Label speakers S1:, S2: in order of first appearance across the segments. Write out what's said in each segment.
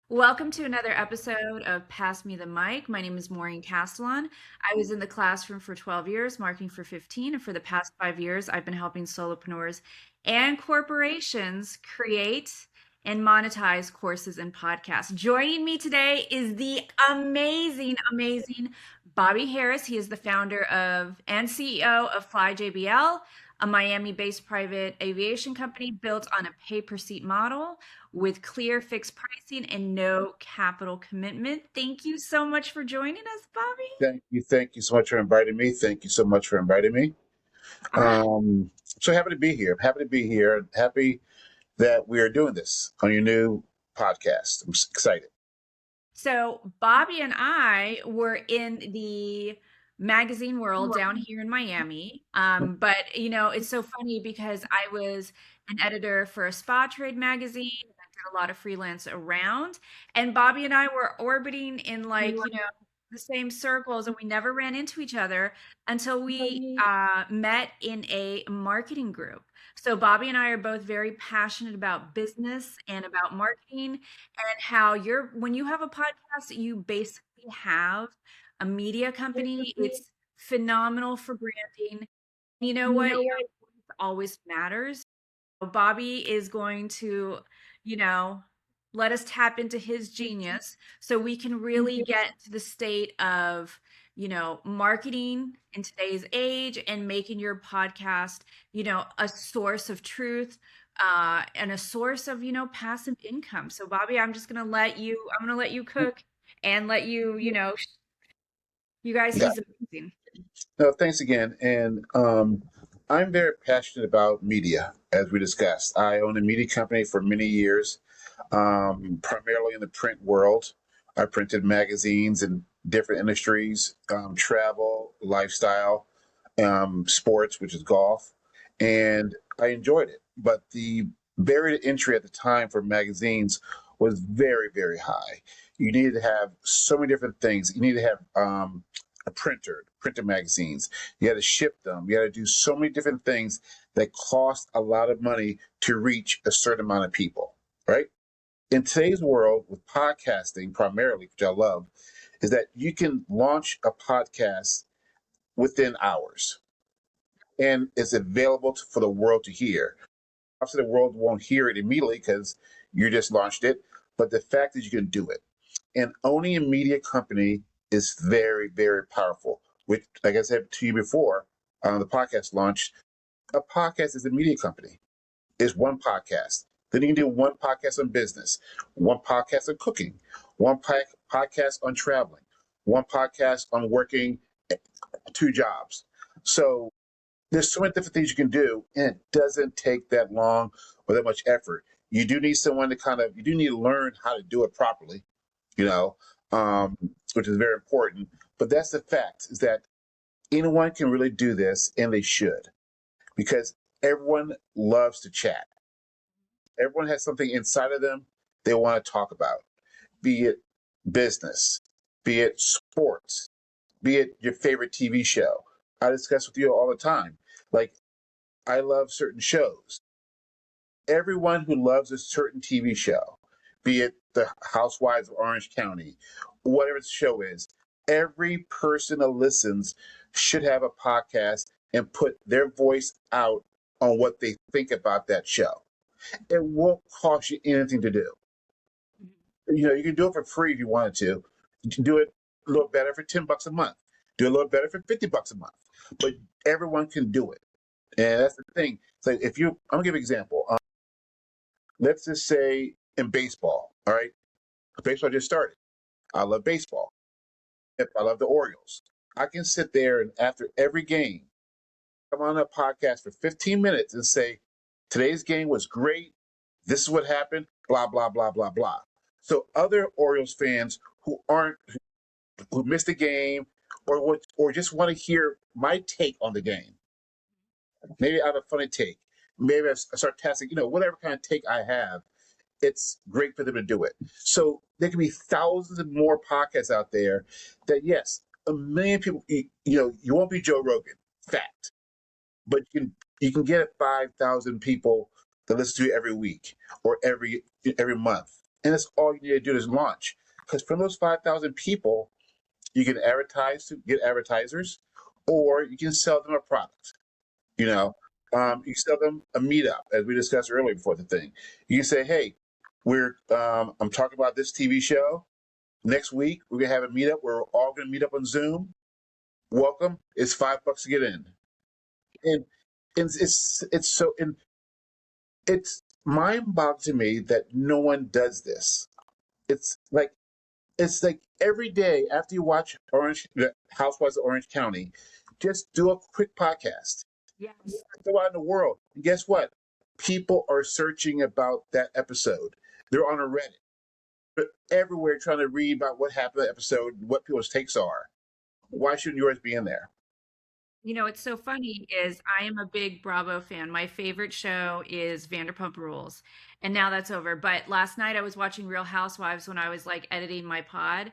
S1: Welcome to another episode of Pass Me the Mic. My name is Maureen Castellan. I was in the classroom for 12 years, marketing for 15, and for the past 5 years, I've been helping solopreneurs and corporations create and monetize courses and podcasts. Joining me today is the amazing Bobby Harris. He is the founder of and CEO of Fly JBL, a Miami-based private aviation company built on a pay-per-seat model with clear fixed pricing and no capital commitment. Thank you so much for joining us, Bobby.
S2: Thank you so much for inviting me. Thank you so much for inviting me.
S1: All right.
S2: So happy to be here. Happy to be here. Happy that we are doing this on your new podcast. I'm excited.
S1: So, Bobby and I were in the magazine world down here in Miami. But, it's so funny because I was an editor for a spa trade magazine. I did a lot of freelance around. And Bobby and I were orbiting in the same circles, and we never ran into each other until we met in a marketing group. So, Bobby and I are both very passionate about business and about marketing and how when you have a podcast, you basically have a media company. It's phenomenal for branding. You know what? Your voice always matters. Bobby is going to, you know, let us tap into his genius so we can really get to the state of, marketing in today's age and making your podcast, a source of truth, and a source of, passive income. So Bobby, I'm gonna let you cook and let you, you guys,
S2: Yeah.
S1: he's amazing.
S2: No, thanks again. And I'm very passionate about media, as we discussed. I own a media company for many years, primarily in the print world. I printed magazines in different industries, travel, lifestyle, sports, which is golf, and I enjoyed it. But the barrier to entry at the time for magazines was very, very high. You needed to have so many different things. You needed to have a printer magazines. You had to ship them. You had to do so many different things that cost a lot of money to reach a certain amount of people, right? In today's world, with podcasting primarily, which I love, is that you can launch a podcast within hours and it's available for the world to hear. Obviously, the world won't hear it immediately because you just launched it, but the fact that you can do it and owning a media company is very, very powerful. Which, like I said to you before, the podcast launch, a podcast is a media company. It's one podcast. Then you can do one podcast on business, one podcast on cooking, one podcast on traveling, one podcast on working two jobs. So there's so many different things you can do, and it doesn't take that long or that much effort. You do need someone to you do need to learn how to do it properly, you know, um, which is very important. But that's the fact is that anyone can really do this, and they should, because everyone loves to chat. Everyone has something inside of them they want to talk about, be it business, be it sports, be it your favorite TV show. I discuss with you all the time. Like, I love certain shows. Everyone who loves a certain TV show, be it the Housewives of Orange County, whatever the show is, every person that listens should have a podcast and put their voice out on what they think about that show. It won't cost you anything to do. You can do it for free if you wanted to. You can do it a little better for $10 a month. Do it a little better for $50 a month. But everyone can do it. And that's the thing. So I'm gonna give you an example. Let's just say in baseball, all right? Baseball just started. I love baseball. I love the Orioles. I can sit there and after every game, come on a podcast for 15 minutes and say, today's game was great. This is what happened, blah, blah, blah, blah, blah. So other Orioles fans who missed the game or just want to hear my take on the game. Maybe I have a funny take. Maybe a sarcastic, whatever kind of take I have, it's great for them to do it. So there can be thousands of more podcasts out there that, yes, a million people, you won't be Joe Rogan, fact, but you can get 5,000 people that listen to you every week or every month. And that's all you need to do is launch. Because from those 5,000 people, you can advertise to get advertisers, or you can sell them a product. You know, you can sell them a meetup, as we discussed earlier before the thing. You can say, "Hey, I'm talking about this TV show. Next week, we're gonna have a meetup. We're all gonna meet up on Zoom. Welcome. It's $5 to get in." And, it's so and it's mind-boggling to me that no one does this. It's like it's like every day after you watch Orange the Housewives of Orange County, just do a quick podcast.
S1: Yes.
S2: Go out in the world. And guess what? People are searching about that episode. They're on a Reddit. They're everywhere trying to read about what happened in the episode, what people's takes are. Why shouldn't yours be in there?
S1: You know, what's so funny is I am a big Bravo fan. My favorite show is Vanderpump Rules, and now that's over. But last night I was watching Real Housewives when I was like editing my pod,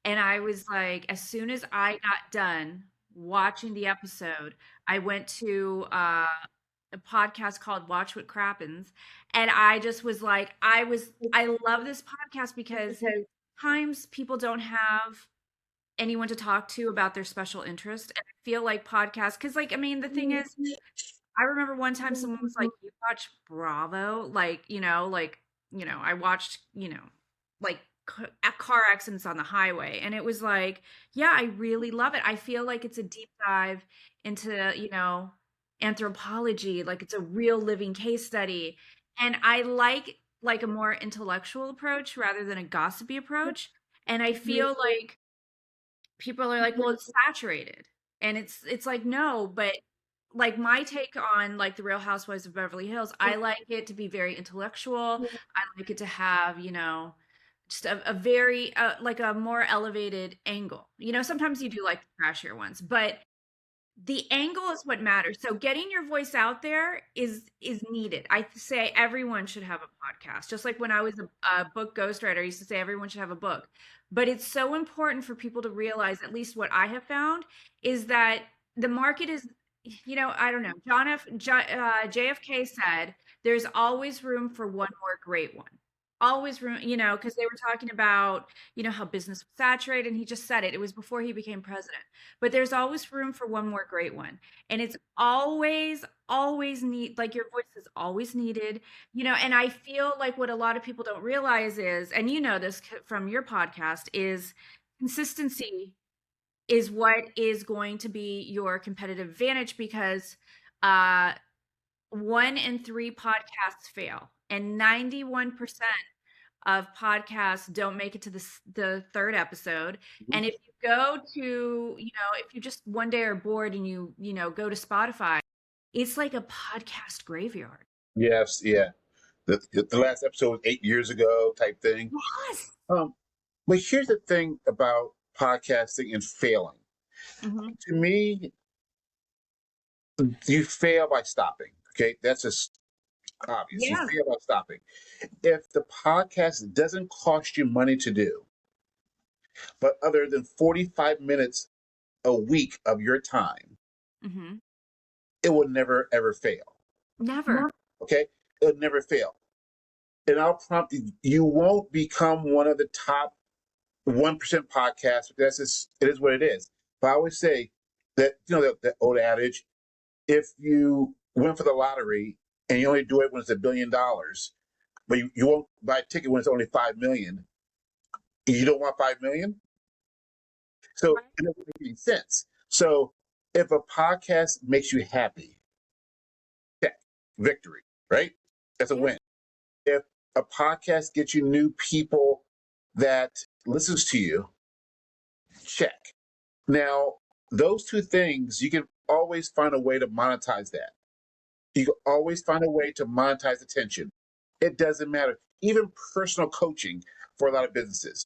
S1: and I was like, as soon as I got done watching the episode, I went to a podcast called Watch What Crappens, and I just was like, I love this podcast because times people don't have anyone to talk to about their special interest. And I feel like podcasts, because like, I mean, the thing is, I remember one time someone was like, "You watch Bravo?" Like, I watched, like car accidents on the highway. And it was like, yeah, I really love it. I feel like it's a deep dive into, anthropology, like it's a real living case study. And I like a more intellectual approach rather than a gossipy approach. And I feel like people are like, well, it's saturated. And it's like, no, but like my take on like the Real Housewives of Beverly Hills, I like it to be very intellectual. I like it to have, just a very like a more elevated angle. Sometimes you do like the trashier ones, but the angle is what matters. So getting your voice out there is needed. I say everyone should have a podcast. Just like when I was a book ghostwriter, I used to say everyone should have a book. But it's so important for people to realize, at least what I have found, is that the market is, I don't know. JFK said there's always room for one more great one. Always room, because they were talking about, how business was saturated, and he just said it. It was before he became president, but there's always room for one more great one. And it's always need, like your voice is always needed, and I feel like what a lot of people don't realize is, and this from your podcast, is consistency is what is going to be your competitive advantage because uh 1 in 3 podcasts fail, and 91% of podcasts don't make it to the third episode. And if you go to, if you just one day are bored and go to Spotify, it's like a podcast graveyard.
S2: Yes, yeah. The last episode was 8 years ago, type thing.
S1: Yes.
S2: Um, but here's the thing about podcasting and failing.
S1: Hmm.
S2: To me, you fail by stopping. Okay, that's just obvious. You
S1: Yeah.
S2: fail by stopping. If the podcast doesn't cost you money to do, but other than 45 minutes a week of your time,
S1: Hmm.
S2: it will never ever fail.
S1: Never.
S2: Okay, it'll never fail. And I'll prompt you, you won't become one of the top 1% podcasts. That's just, it is what it is. But I always say that, that old adage, if you win for the lottery and you only do it when it's $1 billion, but you won't buy a ticket when it's only 5 million, you don't want 5 million. So
S1: Right.
S2: it doesn't make any sense. So if a podcast makes you happy, check, victory, right? That's a
S1: Yeah.
S2: win. If a podcast gets you new people that listens to you, check. Now, those two things, you can always find a way to monetize that. You can always find a way to monetize attention. It doesn't matter. Even personal coaching for a lot of businesses.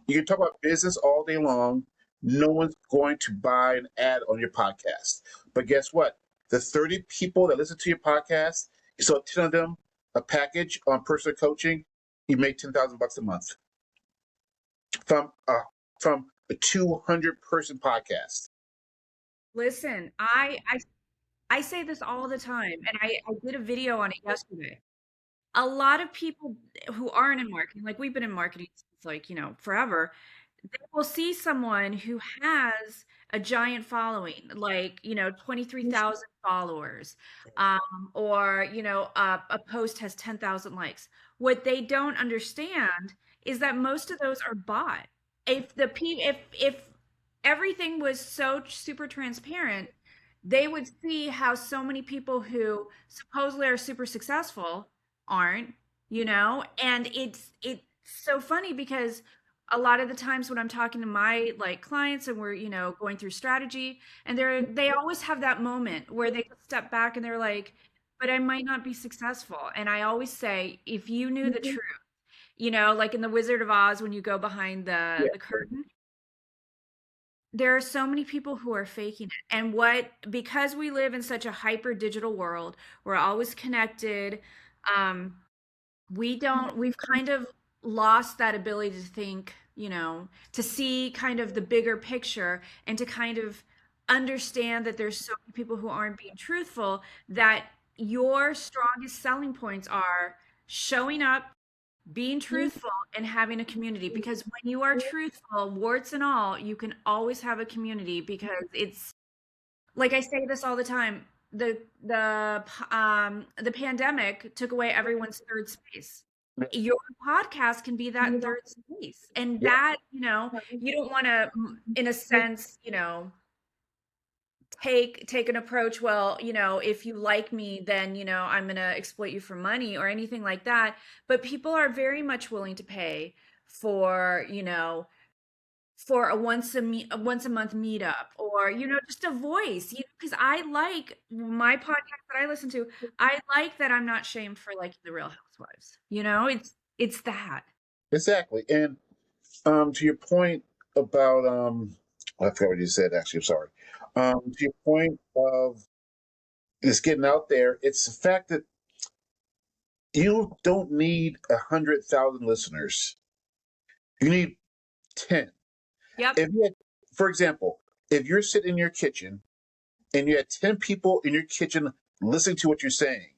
S2: You can talk about business all day long. No one's going to buy an ad on your podcast. But guess what? The 30 people that listen to your podcast, you sell 10 of them a package on personal coaching, you make $10,000 a month from a 200-person podcast.
S1: Listen, I say this all the time, and I did a video on it yesterday. a lot of people who aren't in marketing, like we've been in marketing since like, forever, they will see someone who has a giant following, like, 23,000 followers, or, a post has 10,000 likes. What they don't understand is that most of those are bought. If everything was so super transparent, they would see how so many people who supposedly are super successful aren't, and it's so funny because a lot of the times when I'm talking to my like clients and we're, going through strategy, and they always have that moment where they step back and they're like, but I might not be successful. And I always say, if you knew the truth, like in the Wizard of Oz, when you go behind the curtain, there are so many people who are faking it. And because we live in such a hyper digital world, we're always connected. Um, we've kind of lost that ability to think, to see kind of the bigger picture and to kind of understand that there's so many people who aren't being truthful, that your strongest selling points are showing up, being truthful, and having a community. Because when you are truthful, warts and all, you can always have a community, because it's like I say this all the time. The pandemic took away everyone's third space. Your podcast can be that third space. And
S2: Yeah,
S1: that, you don't want to, in a sense, take an approach, well, if you like me, then, I'm going to exploit you for money or anything like that. But people are very much willing to pay for, for a once a month meetup, or, just a voice, because I like my podcast that I listen to. I like that I'm not shamed for liking the Real Housewives. It's that.
S2: exactly. And to your point about I forgot what you said. Actually, I'm sorry. To your point of it's getting out there, it's the fact that you don't need 100,000 listeners. You need 10.
S1: Yep.
S2: If you had, for example, if you're sitting in your kitchen and you had 10 people in your kitchen listening to what you're saying,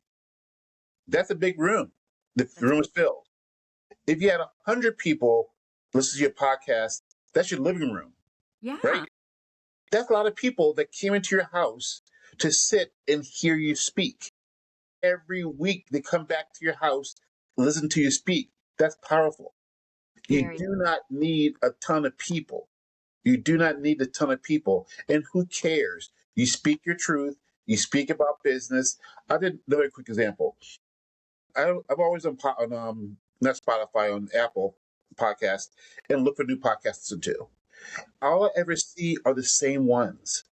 S2: that's a big room. The
S1: That's
S2: room is filled. If you had 100 people listen to your podcast, that's your living room, right?
S1: Yeah.
S2: That's a lot of people that came into your house to sit and hear you speak. Every week they come back to your house, listen to you speak. That's powerful. You
S1: Very.
S2: do not need a ton of people. You do not need a ton of people. And who cares? You speak your truth. You speak about business. I did another quick example. I've always on not Spotify, on Apple podcast, and look for new podcasts to do. All I ever see are the same ones.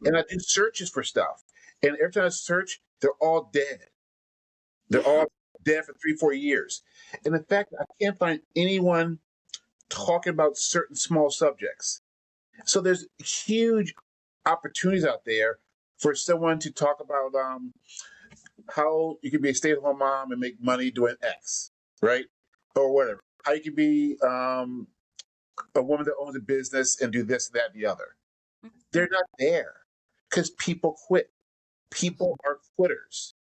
S2: And I do searches for stuff. And every time I search, they're all dead. They're
S1: Yeah.
S2: all dead for 3, 4 years. And in fact, I can't find anyone talking about certain small subjects. So there's huge opportunities out there for someone to talk about how you can be a stay-at-home mom and make money doing X, right? Or whatever. How you can be a woman that owns a business and do this, that, and the other. They're not there because people quit. People are quitters.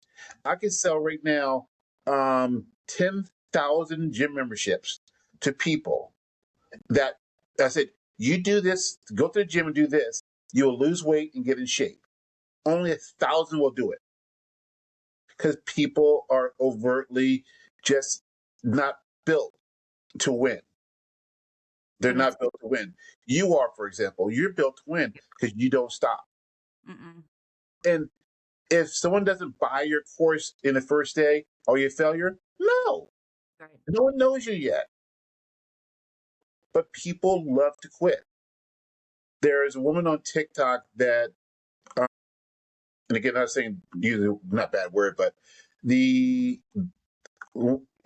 S2: I can sell right now 10,000 gym memberships to people that I said, you do this, go to the gym and do this, you will lose weight and get in shape. Only 1,000 will do it because people are overtly just not built to win. They're
S1: And it's
S2: not built to win. You are, for example, you're built to win because you don't stop.
S1: mm-mm.
S2: And if someone doesn't buy your course in the first day, are you a failure? No.
S1: Right.
S2: No one knows you yet. But people love to quit. There's a woman on TikTok that, and again, I'm not saying use not bad word, but the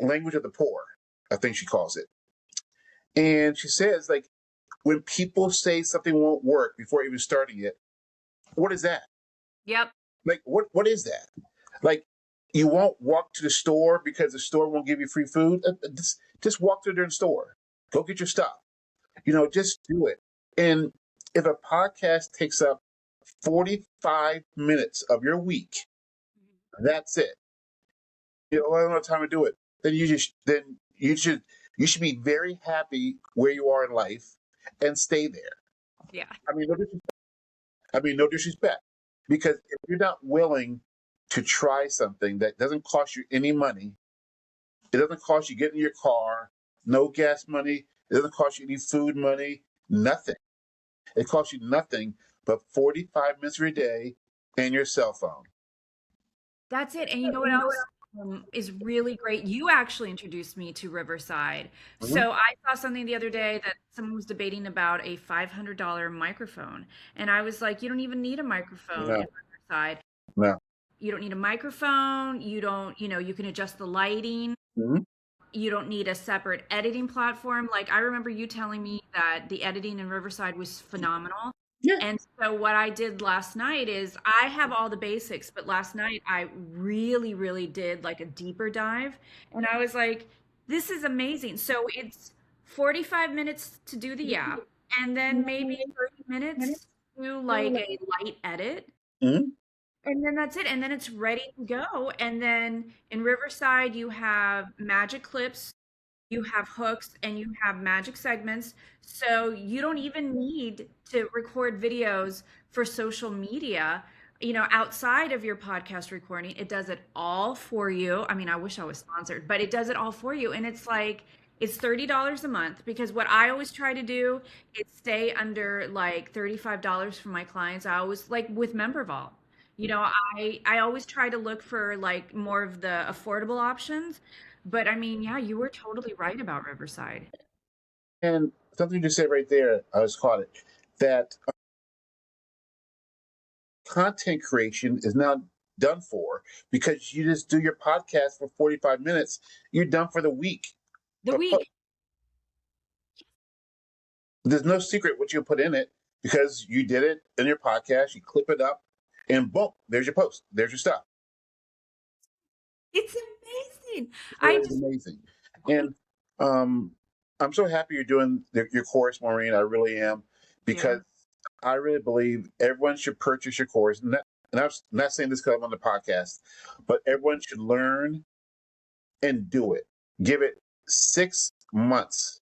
S2: language of the poor, I think she calls it. And she says, like, when people say something won't work before even starting it, what is that?
S1: Yep.
S2: Like, what is that? Like, you won't walk to the store because the store won't give you free food. Just walk to the store. Go get your stuff. Just do it. And if a podcast takes up 45 minutes of your week, that's it. I don't have time to do it. Then you should be very happy where you are in life and stay there.
S1: Yeah.
S2: I mean, no disrespect. I mean, no disrespect. Because if you're not willing to try something that doesn't cost you any money, it doesn't cost you getting in your car, no gas money, it doesn't cost you any food money, nothing. It costs you nothing but 45 minutes of your day and your cell phone.
S1: That's it. And you know what else is really great? You actually introduced me to Riverside.
S2: Mhm.
S1: So I saw something the other day that someone was debating about a $500 microphone. And I was like, you don't even need a microphone
S2: No,
S1: in Riverside.
S2: no.
S1: You don't need a microphone. You don't, you can adjust the lighting.
S2: Mhm.
S1: You don't need a separate editing platform. Like I remember you telling me that the editing in Riverside was phenomenal.
S2: Yeah.
S1: And so what I did last night is I have all the basics, but last night I really, really did like a deeper dive. And I was like, this is amazing. So it's 45 minutes to do the app, and then maybe 30 minutes to do like a light edit.
S2: Mhm.
S1: And then that's it. And then it's ready to go. And then in Riverside, you have magic clips, you have hooks, and you have magic segments. So you don't even need to record videos for social media, outside of your podcast recording. It does it all for you. I mean, I wish I was sponsored, but it does it all for you. And it's like, it's $30 a month, because what I always try to do is stay under like $35 for my clients. I always like with MemberVault. I always try to look for like more of the affordable options. But I mean, yeah, you were totally right about Riverside.
S2: And something you said right there, I was caught it, that content creation is now done for because you just do your podcast for 45 minutes. You're done for the week.
S1: The week.
S2: There's no secret what you put in it because you did it in your podcast, you clip it up, and boom, there's your post, there's your stuff.
S1: It's amazing.
S2: It's
S1: I
S2: really
S1: just
S2: amazing. And um, I'm so happy you're doing your course, Maureen. I really am, because
S1: do.
S2: I really believe everyone should purchase your course. And I'm not saying this because I'm on the podcast, but everyone should learn and do it. Give it 6 months.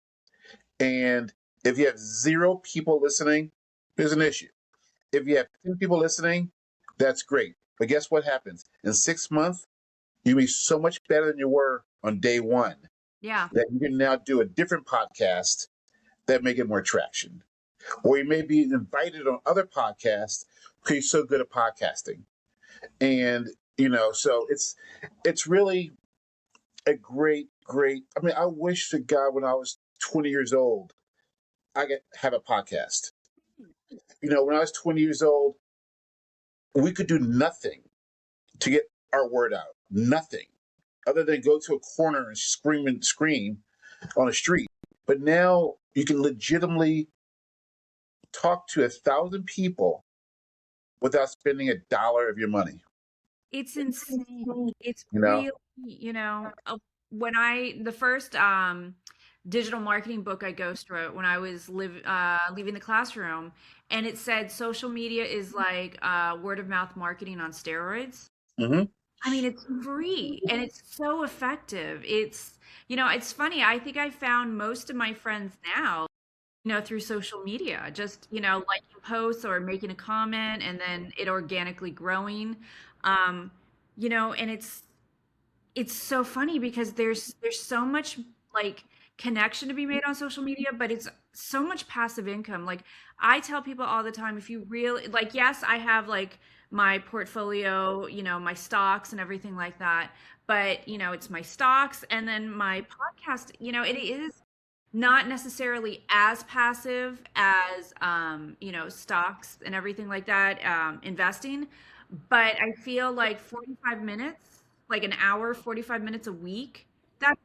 S2: And if you have zero people listening, there's an issue. If you have 10 people listening, that's great. But guess what happens? In 6 months, you'll be so much better than you were on day one
S1: Yeah.
S2: that you can now do a different podcast that may get more traction. Or you may be invited on other podcasts because you're so good at podcasting. And, so it's really a great. I mean, I wish to God when I was 20 years old, I could have a podcast. When I was 20 years old, we could do nothing to get our word out. Nothing other than go to a corner and scream on a street. But now you can legitimately talk to 1,000 people without spending $1 of your money.
S1: It's insane. It's
S2: You know.
S1: really, when the first digital marketing book I ghost wrote when I was leaving the classroom, and it said social media is like word of mouth marketing on steroids.
S2: Hmm.
S1: I mean, it's free and it's so effective. It's funny. I think I found most of my friends now, through social media, just, liking posts or making a comment and then it organically growing. Um, and it's so funny because there's so much like connection to be made on social media, but it's so much passive income. Like I tell people all the time, if you really like, yes, I have like my portfolio, my stocks and everything like that, but it's my stocks and then my podcast, it is not necessarily as passive as stocks and everything like that, investing, but I feel like 45 minutes, like an hour, 45 minutes a week, that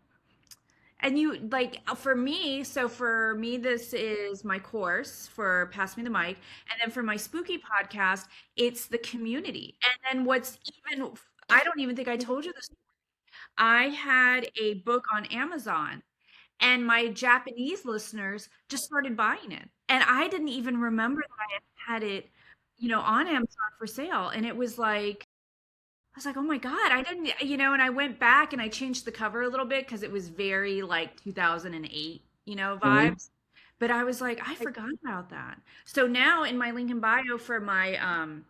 S1: and you like for me this is my course for Pass Me the Mic, and then for my spooky podcast it's the community. And then what's even, I don't even think I told you this, I had a book on Amazon and my Japanese listeners just started buying it. And I didn't even remember that I had it, on Amazon for sale. And it was like I was like, oh my God, I didn't, and I went back and I changed the cover a little bit because it was very like 2008,
S2: Hmm.
S1: vibes. But I was like, I forgot about that. So now in my link in bio for my on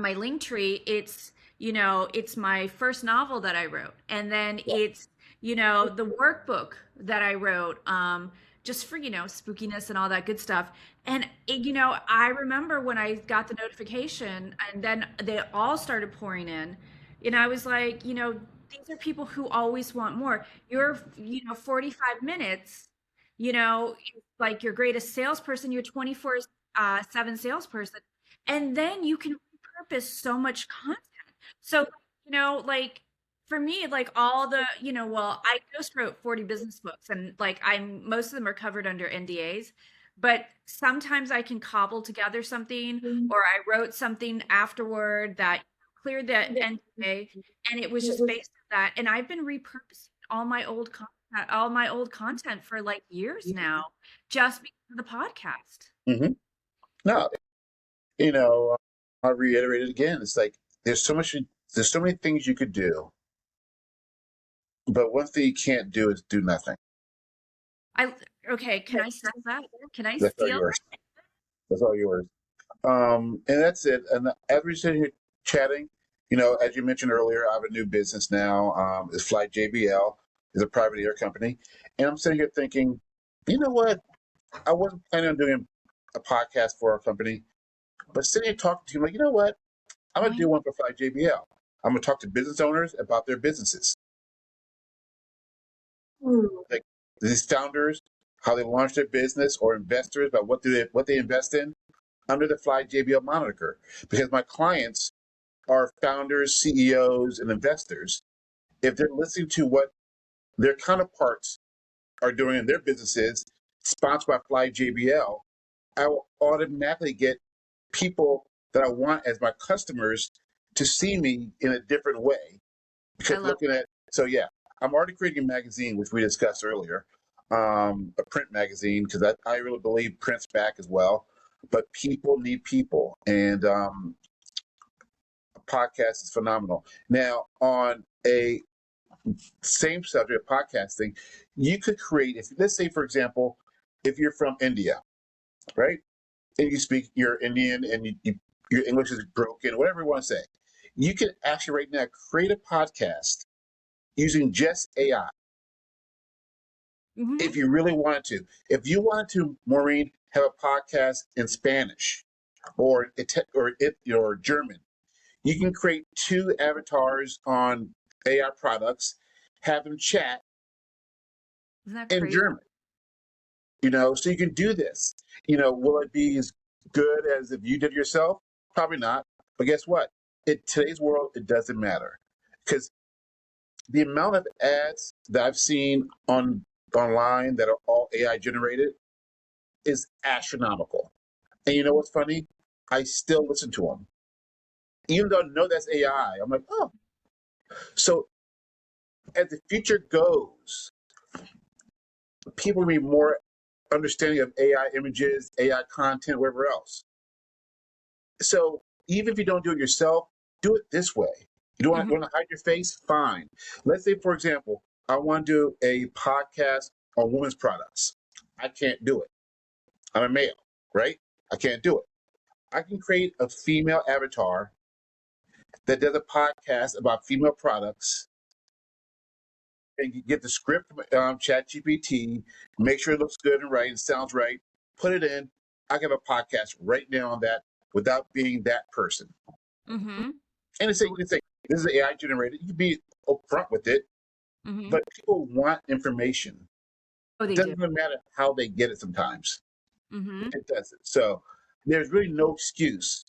S1: my link tree, it's my first novel that I wrote. And then it's, the workbook that I wrote, just for, spookiness and all that good stuff. And, I remember when I got the notification and then they all started pouring in, and I was like, these are people who always want more. You're, 45 minutes, like your greatest salesperson, you're 24 7 salesperson. And then you can repurpose so much content. So, like for me, like all the, well, I just wrote 40 business books and like most of them are covered under NDAs, but sometimes I can cobble together something or I wrote something afterward that cleared the NDA and it was just based on that. And I've been repurposing all my old content for like years now, just because of the podcast.
S2: Hmm. No, you know, I'll reiterate it again. It's like there's so much, there's so many things you could do, but one thing you can't do is do nothing.
S1: I okay, can I steal that? Can I
S2: That's all
S1: steal
S2: yours. That's all yours. And that's it. And as we're sitting here chatting, as you mentioned earlier, I have a new business now. It's Fly JBL, is a private air company, and I'm sitting here thinking, you know what? I wasn't planning on doing a podcast for our company, but sitting here talking to you, like, you know what? I'm gonna do
S1: that?
S2: one for Fly JBL. I'm gonna talk to business owners about their businesses, like these founders, how they launch their business, or investors about what they invest in under the Fly JBL moniker. Because my clients are founders, CEOs, and investors. If they're listening to what their counterparts are doing in their businesses, sponsored by Fly JBL, I will automatically get people that I want as my customers to see me in a different way.
S1: I
S2: Because
S1: love
S2: looking at, so yeah, I'm already creating a magazine, which we discussed earlier, a print magazine, because I really believe print's back as well. But people need people, and a podcast is phenomenal. Now, on a same subject, podcasting, you could create, if let's say, for example, if you're from India, right? And you speak, you're Indian and your English is broken, whatever you want to say, you can actually right now create a podcast using just AI
S1: it. Hmm.
S2: if you really wanted to. If you wanted to, Maureen, have a podcast in Spanish or German, you can create two avatars on AI products, have them chat
S1: Isn't that
S2: in
S1: crazy?
S2: German. So you can do this. Will it be as good as if you did yourself? Probably not. But guess what? In today's world, it doesn't matter because the amount of ads that I've seen online that are all AI generated is astronomical. And you know what's funny? I still listen to them, even though I know that's AI. I'm like, oh. So as the future goes, people will be more understanding of AI images, AI content, wherever else. So even if you don't do it yourself, do it this way. You don't want,
S1: Hmm.
S2: want to hide your face? Fine. Let's say, for example, I want to do a podcast on women's products. I can't do it. I'm a male, right? I can't do it. I can create a female avatar that does a podcast about female products and you get the script from ChatGPT, make sure it looks good and right and sounds right, put it in. I can have a podcast right now on that without being that person.
S1: Hmm.
S2: And it's, you can say, this is AI generated. You can be upfront with it,
S1: Hmm.
S2: but people want information.
S1: Oh,
S2: It
S1: they do.
S2: doesn't even matter how they get it sometimes.
S1: Hmm.
S2: It doesn't. So there's really no excuse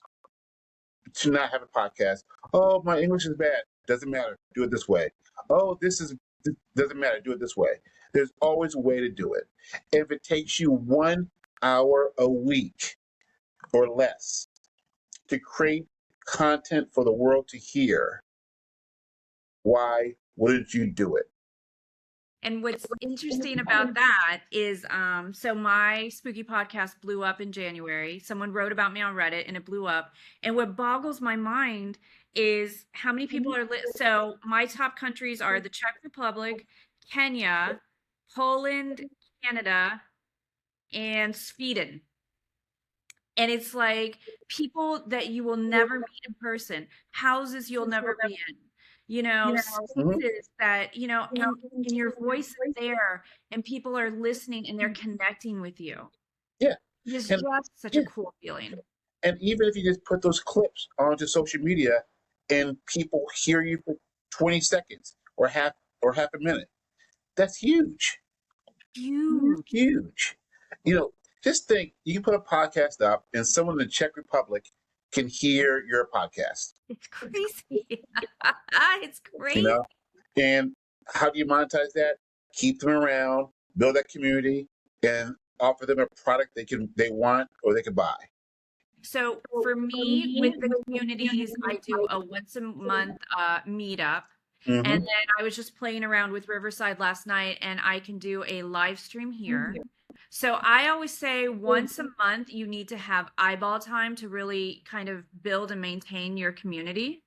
S2: to not have a podcast. Oh, my English is bad. Doesn't matter. Do it this way. Oh, doesn't matter. Do it this way. There's always a way to do it. If it takes you 1 hour a week or less to create content for the world to hear, why wouldn't you do it?
S1: And what's interesting about that is, so my spooky podcast blew up in January. Someone wrote about me on Reddit and it blew up. And what boggles my mind is how many people are so my top countries are the Czech Republic, Kenya, Poland, Canada, and Sweden. And it's like people that you will never meet in person, houses you'll never be in,
S2: Mhm.
S1: spaces that, and your voice is there and people are listening and they're connecting with you.
S2: Yeah,
S1: It's
S2: and
S1: just such a
S2: yeah,
S1: cool feeling.
S2: and even if you just put those clips onto social media, and people hear you for 20 seconds or half a minute, that's huge.
S1: Huge.
S2: Huge. You know, just think you can put a podcast up and someone in the Czech Republic can hear your podcast,
S1: It's crazy. It's
S2: you
S1: crazy.
S2: know? And how do you monetize that? Keep them around, build that community, and offer them a product they want or they can buy.
S1: So for me, with the communities, I do a once a month meetup. And
S2: Mm-hmm.
S1: then I was just playing around with Riverside last night, and I can do a live stream here. So I always say once a month, you need to have eyeball time to really kind of build and maintain your community.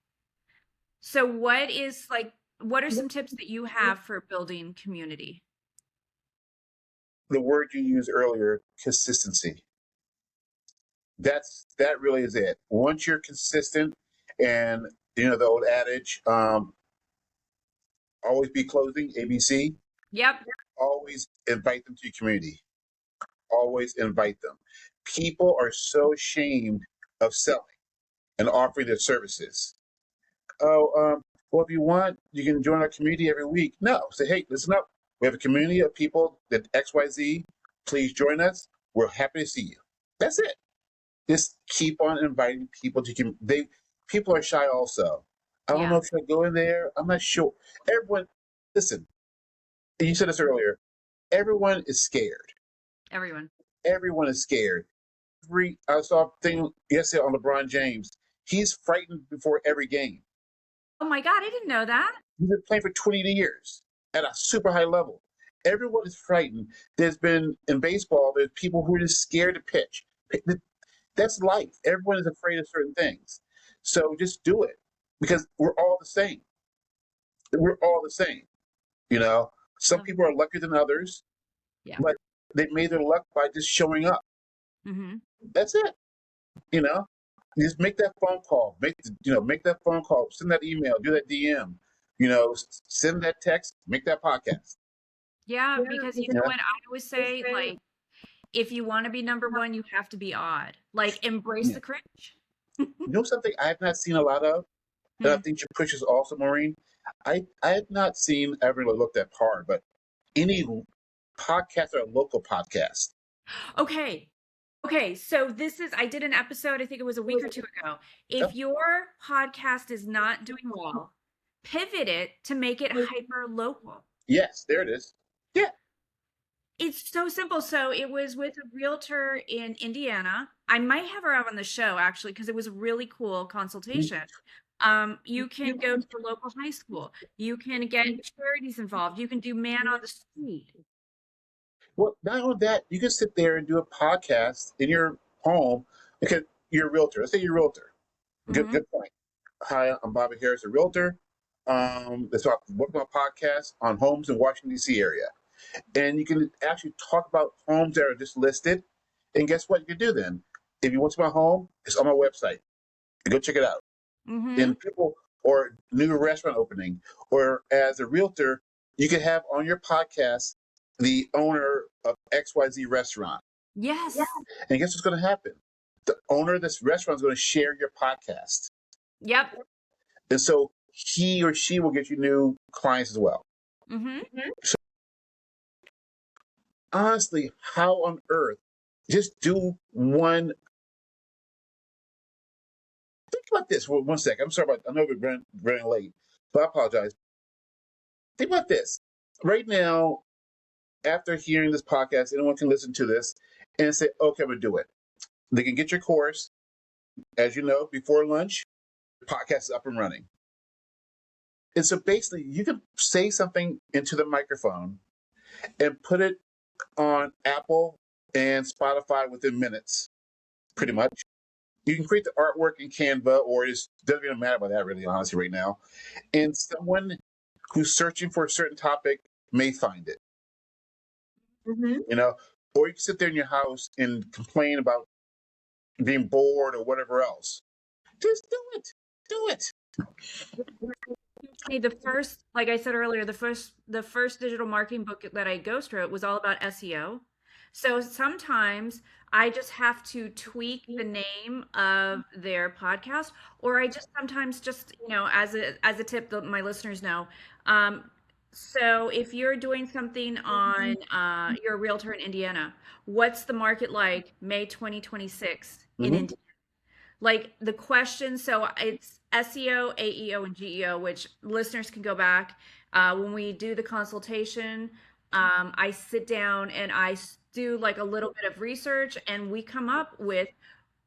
S1: So what are some tips that you have for building community?
S2: The word you used earlier, consistency. That really is it. Once you're consistent, and the old adage, always be closing, ABC.
S1: Yep.
S2: Always invite them to your community. Always invite them. People are so ashamed of selling and offering their services. Oh, well, if you want, you can join our community every week. No, say, hey, listen up. We have a community of people that XYZ. Please join us. We're happy to see you. That's it. Just keep on inviting people to they people are shy also. I don't
S1: Yeah.
S2: know if should I go in there. I'm not sure. Everyone, listen. You said this earlier. Everyone is scared.
S1: Everyone.
S2: Everyone is scared. I saw a thing yesterday on LeBron James. He's frightened before every game.
S1: Oh my God, I didn't know that.
S2: He's been playing for 20 years at a super high level. Everyone is frightened. There's been in baseball. There's people who are just scared to pitch. That's life. Everyone is afraid of certain things. So just do it because we're all the same. We're all the same. You know, some
S1: Love
S2: people are luckier than others,
S1: Yeah.
S2: but they made their luck by just showing up.
S1: Hmm.
S2: That's it. You know, just make that phone call. Make that phone call. Send that email. Do that DM. Send that text. Make that podcast.
S1: Yeah, because you know
S2: Yeah.
S1: what I always say, like, if you want to be number one, you have to be odd. Like, embrace
S2: Yeah.
S1: the cringe.
S2: Something I have not seen a lot of, and I
S1: Hmm.
S2: think your push is also, Maureen. I have not seen ever really looked that hard, but any podcast or a local podcast.
S1: Okay. Okay. So I did an episode, I think it was a week or two ago. If
S2: Oh,
S1: your podcast is not doing well, pivot it to make it hyper local.
S2: yes, there it is. Yeah.
S1: It's so simple. So it was with a realtor in Indiana. I might have her out on the show actually, because it was a really cool consultation. You can go to the local high school. You can get charities involved. You can do man on the street.
S2: Well, not only that, you can sit there and do a podcast in your home because you're a realtor. Let's say you're a realtor.
S1: Hmm.
S2: Good point. Hi, I'm Bobby Harris, a realtor. That's why I'm working on a podcast on homes in Washington, D.C. area. And you can actually talk about homes that are just listed. And guess what you can do then? If you want to buy a home, it's on my website. Go check it out.
S1: Hmm.
S2: And people, or new restaurant opening, or as a realtor, you can have on your podcast the owner of XYZ restaurant.
S1: Yes.
S2: And guess what's going to happen? The owner of this restaurant is going to share your podcast.
S1: Yep.
S2: And so he or she will get you new clients as well.
S1: Hmm.
S2: So honestly, how on earth just do one? Think about this for 1 second. I'm sorry about. I know we're running late, but I apologize. Think about this. Right now, after hearing this podcast, anyone can listen to this and say, "Okay, I'm gonna do it." They can get your course, as you know, before lunch. The podcast is up and running. And so basically, you can say something into the microphone and put it on Apple and Spotify within minutes, pretty
S1: Mhm.
S2: much. You can create the artwork in Canva, or it doesn't even matter about that, really, honestly, right now. And someone who's searching for a certain topic may find it, you know? Or you can sit there in your house and complain about being bored or whatever else. Just do it. Do it.
S1: Hey, the first, like I said earlier, the first digital marketing book that I ghostwrote was all about SEO. So sometimes I just have to tweak the name of their podcast, or I just sometimes just, as a tip that my listeners know. Um, so if you're doing something on you're a realtor in Indiana, what's the market like May 2026 in
S2: Mm-hmm.
S1: Indiana? Like the question, so it's SEO, AEO, and GEO, which listeners can go back. When we do the consultation, I sit down and do like a little bit of research, and we come up with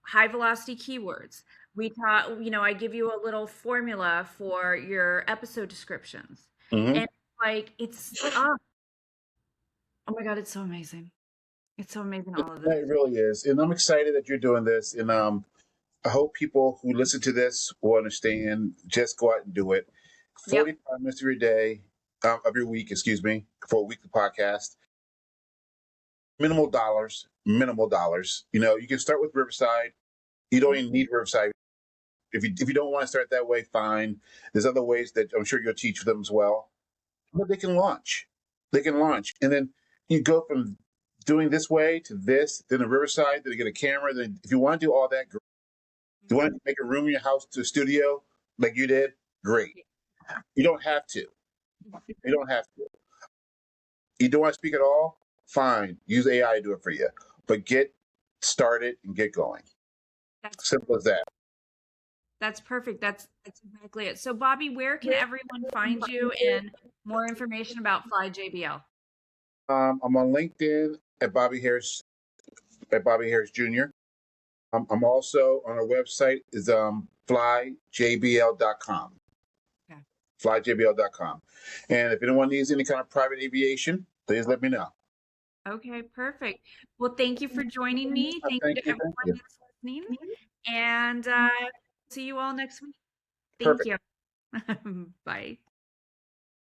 S1: high velocity keywords. I give you a little formula for your episode descriptions,
S2: Mm-hmm.
S1: and like oh my God, it's so amazing. It's so amazing, all of this.
S2: It really is. And I'm excited that you're doing this. And I hope people who listen to this will understand. Just go out and do it.
S1: Yep.
S2: 45 minutes of your day, of your week, excuse me, for a weekly podcast. Minimal dollars, minimal dollars. You can start with Riverside. You don't even need Riverside. If you don't want to start that way, fine. There's other ways that I'm sure you'll teach them as well. But they can launch. They can launch. And then you go from doing this way to this, then the Riverside, then you get a camera. Then if you want to do all that, great. If you want to make a room in your house to a studio like you did, great. You don't have to. You don't have to. You don't want to speak at all? Fine. Use AI to do it for you. But get started and get going.
S1: That's
S2: Simple as that.
S1: That's perfect. That's exactly it. So, Bobby, where can everyone find you and more information about Fly JBL?
S2: I'm on LinkedIn at Bobby Harris Jr. I'm also on our website is flyjbl.com.
S1: Okay.
S2: Flyjbl.com. And if anyone needs any kind of private aviation, please let me know.
S1: Okay, perfect. Well, thank you for joining me. Thank you
S2: Thank
S1: to
S2: you. Thank
S1: everyone
S2: you.
S1: that's listening. And see you all next week. Thank
S2: Perfect.
S1: you. Bye.